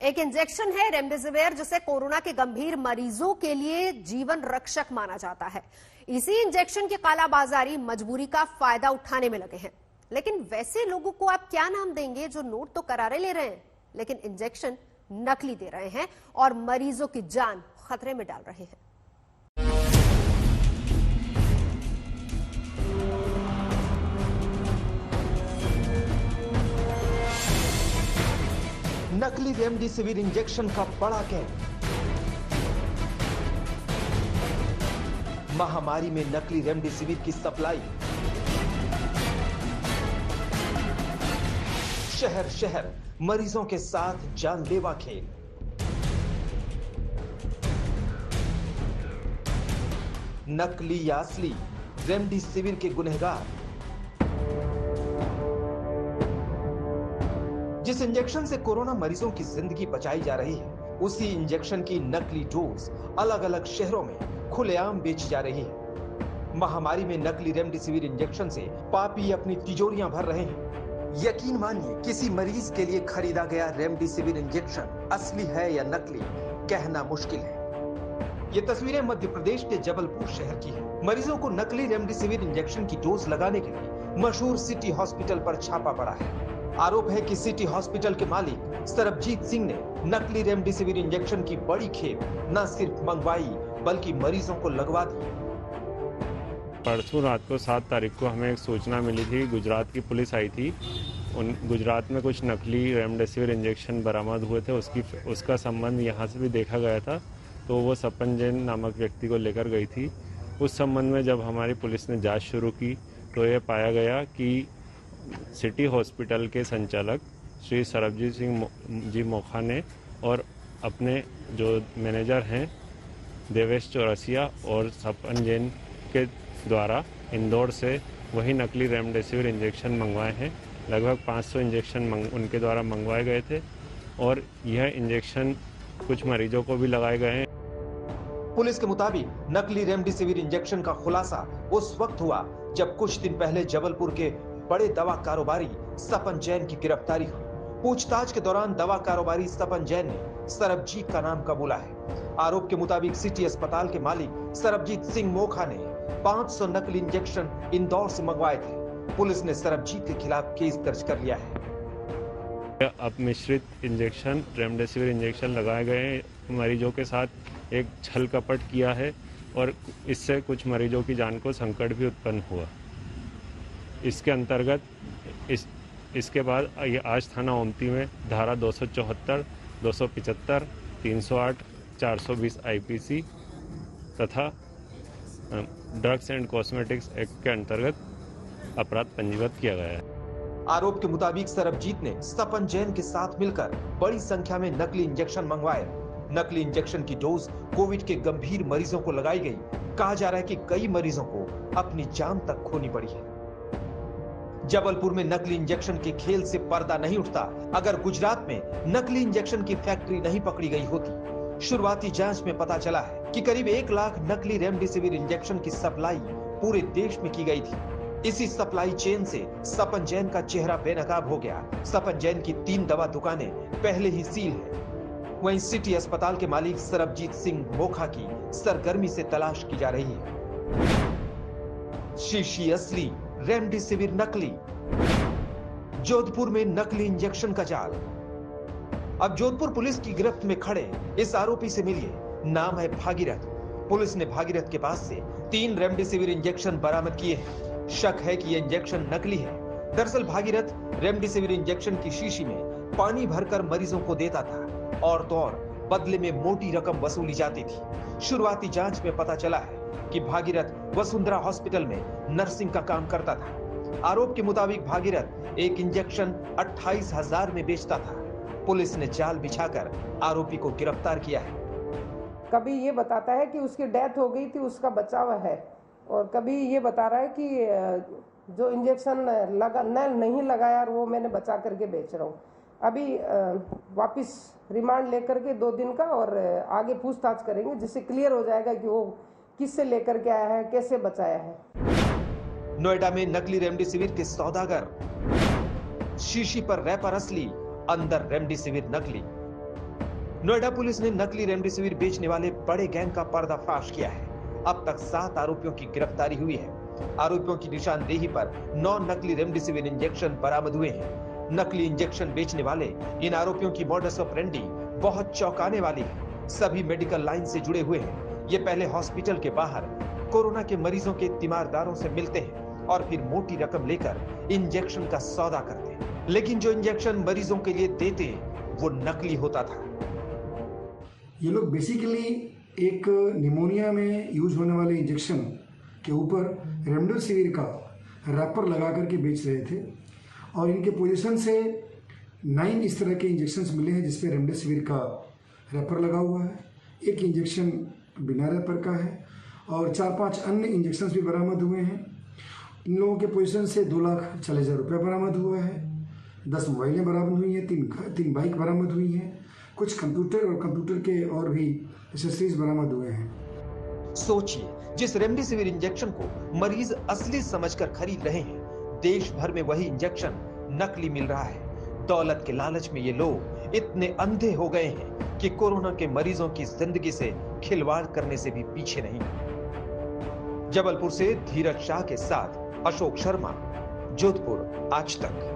एक इंजेक्शन है रेमडेसिविर, जिसे कोरोना के गंभीर मरीजों के लिए जीवन रक्षक माना जाता है। इसी इंजेक्शन की कालाबाजारी मजबूरी का फायदा उठाने में लगे हैं। लेकिन वैसे लोगों को आप क्या नाम देंगे जो नोट तो करारे ले रहे हैं लेकिन इंजेक्शन नकली दे रहे हैं और मरीजों की जान खतरे में डाल रहे हैं। नकली रेमडेसिविर इंजेक्शन का बड़ा कैंप। महामारी में नकली रेमडेसिविर की सप्लाई। शहर शहर मरीजों के साथ जानलेवा खेल। नकली या असली, रेमडेसिविर के गुनहगार। जिस इंजेक्शन से कोरोना मरीजों की जिंदगी बचाई जा रही है, उसी इंजेक्शन की नकली डोज अलग अलग शहरों में खुलेआम बेची जा रही है। महामारी में नकली रेमडेसिविर इंजेक्शन से पापी अपनी तिजोरियां भर रहे हैं। यकीन मानिए, किसी मरीज के लिए खरीदा गया रेमडेसिविर इंजेक्शन असली है या नकली, कहना मुश्किल है। ये तस्वीरें मध्य प्रदेश के जबलपुर शहर की है। मरीजों को नकली रेमडेसिविर इंजेक्शन की डोज लगाने के लिए मशहूर सिटी हॉस्पिटल पर छापा पड़ा है। आरोप है कि सिटी हॉस्पिटल के मालिक सरबजीत सिंह ने नकली रेमडेसिविर इंजेक्शन की बड़ी खेप न सिर्फ मंगवाई बल्कि मरीजों को लगवा दी। परसों रात को 7 तारीख को हमें एक सूचना मिली थी। गुजरात की पुलिस आई थी। गुजरात में कुछ नकली रेमडेसिविर इंजेक्शन बरामद हुए थे। उसका संबंध यहाँ से भी देखा गया था, तो वो सपन जैन नामक व्यक्ति को लेकर गई थी। उस संबंध में जब हमारी पुलिस ने जांच शुरू की तो ये पाया गया कि सिटी हॉस्पिटल के संचालक श्री सरबजीत सिंह जी मोखा ने और अपने जो मैनेजर हैं देवेश चौरसिया और सपन जैन के द्वारा इंदौर से वही नकली रेमडेसिविर इंजेक्शन मंगवाए हैं। लगभग 500 इंजेक्शन उनके द्वारा मंगवाए गए थे और यह इंजेक्शन कुछ मरीजों को भी लगाए गए हैं। पुलिस के मुताबिक नकली रेमडेसिविर इंजेक्शन का खुलासा उस वक्त हुआ जब कुछ दिन पहले जबलपुर के बड़े दवा कारोबारी सपन जैन की गिरफ्तारी हुई। पूछताछ के दौरान दवा कारोबारी सपन जैन ने सरबजीत का नाम कबूला है। आरोप के मुताबिक सिटी अस्पताल के मालिक सरबजीत सिंह मोखा ने 500 नकली इंजेक्शन इंदौर से मंगवाए थे। पुलिस ने सरबजीत के खिलाफ केस दर्ज कर लिया है। अब मिश्रित इंजेक्शन रेमडेसिविर इंजेक्शन लगाए गए हैं। मरीजों के साथ एक छल कपट किया है और इससे कुछ मरीजों की जान को संकट भी उत्पन्न हुआ। इसके अंतर्गत इसके बाद ये आज थाना ओमती में धारा 274, 275, 308, 420 आईपीसी तथा ड्रग्स एंड कॉस्मेटिक्स एक्ट के अंतर्गत अपराध पंजीबद्ध किया गया है। आरोप के मुताबिक सरबजीत ने सपन जैन के साथ मिलकर बड़ी संख्या में नकली इंजेक्शन मंगवाए। नकली इंजेक्शन की डोज कोविड के गंभीर मरीजों को लगाई गई। कहा जा रहा है कि कई मरीजों को अपनी जान तक खोनी पड़ी है। जबलपुर में नकली इंजेक्शन के खेल से पर्दा नहीं उठता अगर गुजरात में नकली इंजेक्शन की फैक्ट्री नहीं पकड़ी गई होती। शुरुआती जांच में पता चला है कि करीब 1 लाख नकली रेमडेसिविर इंजेक्शन की सप्लाई पूरे देश में की गई थी। इसी सप्लाई चेन से सपन जैन का चेहरा बेनकाब हो गया। सपन जैन की 3 दवा दुकानें पहले ही सील है। वहीं सिटी अस्पताल के मालिक सरबजीत सिंह मोखा की सरगर्मी से तलाश की जा रही है। शीशी असली, रेमडेसिविर नकली। जोधपुर में नकली इंजेक्शन का जाल। अब जोधपुर पुलिस की गिरफ्त में खड़े इस आरोपी से मिलिए। नाम है भागीरथ। पुलिस ने भागीरथ के पास से 3 रेमडेसिविर इंजेक्शन बरामद किए हैं। शक है कि ये इंजेक्शन नकली है। दरअसल भागीरथ रेमडेसिविर इंजेक्शन की शीशी में पानी भरकर मरीजों को देता था और तो और बदले में मोटी रकम वसूली जाती थी। शुरुआती जांच में पता चला है कि भागीरथ वसुंधरा हॉस्पिटल में नर्सिंग का काम करता था। आरोप के मुताबिक भागीरथ एक इंजेक्शन 28,000 में बेचता था। पुलिस ने जाल बिछाकर आरोपी को गिरफ्तार किया है। कभी ये बताता है कि उसकी डेथ हो गई थी, उसका बचाव है, और कभी ये बता रहा है कि जो इंजेक्शन नहीं लगाया वो मैंने बचा करके बेच रहा हूँ। अभी वापस रिमांड लेकर के 2 दिन का और आगे पूछताछ करेंगे, जिससे क्लियर हो जाएगा कि वो किससे लेकर के आया है, कैसे बचाया है। नोएडा में नकली रेमडेसिविर के सौदागर। शीशी पर रैपर असली, अंदर रेमडेसिविर नकली। नोएडा पुलिस ने नकली रेमडेसिविर बेचने वाले बड़े गैंग का पर्दाफाश किया है। अब तक 7 आरोपियों की गिरफ्तारी हुई है। आरोपियों की निशानदेही पर 9 नकली रेमडेसिविर इंजेक्शन बरामद हुए हैं। नकली इंजेक्शन बेचने वाले इन आरोपियों की मॉडस ऑपरेंडी बहुत चौंकाने वाली है। सभी मेडिकल लाइन से जुड़े हुए हैं। ये पहले हॉस्पिटल के बाहर कोरोना के मरीजों के तीमारदारों से मिलते हैं और फिर मोटी रकम लेकर इंजेक्शन का सौदा करते हैं। लेकिन जो इंजेक्शन मरीजों के लिए देते वो नकली होता था। ये लोग बेसिकली एक निमोनिया में यूज होने वाले इंजेक्शन के ऊपर रेमडेसिविर का रैपर लगा करके बेच रहे थे और इनके पोजीशन से 9 इस तरह के इंजेक्शन्स मिले हैं जिसपे रेमडेसिविर का रैपर लगा हुआ है। एक इंजेक्शन बिना रैपर का है और 4-5 अन्य इंजेक्शन्स भी बरामद हुए हैं। इन लोगों के पोजीशन से 2,40,000 रुपये बरामद हुआ है। 10 मोबाइलें बरामद हुई हैं, 3 बाइक बरामद हुई हैं, कुछ कंप्यूटर और कंप्यूटर के और भी एक्सेसरीज बरामद हुए हैं। सोचिए, जिस रेमडेसिविर इंजेक्शन को मरीज असली समझकर खरीद रहे हैं, देश भर में वही इंजेक्शन नकली मिल रहा है। दौलत के लालच में ये लोग इतने अंधे हो गए हैं कि कोरोना के मरीजों की जिंदगी से खिलवाड़ करने से भी पीछे नहीं। जबलपुर से धीरज शाह के साथ अशोक शर्मा, जोधपुर, आज तक।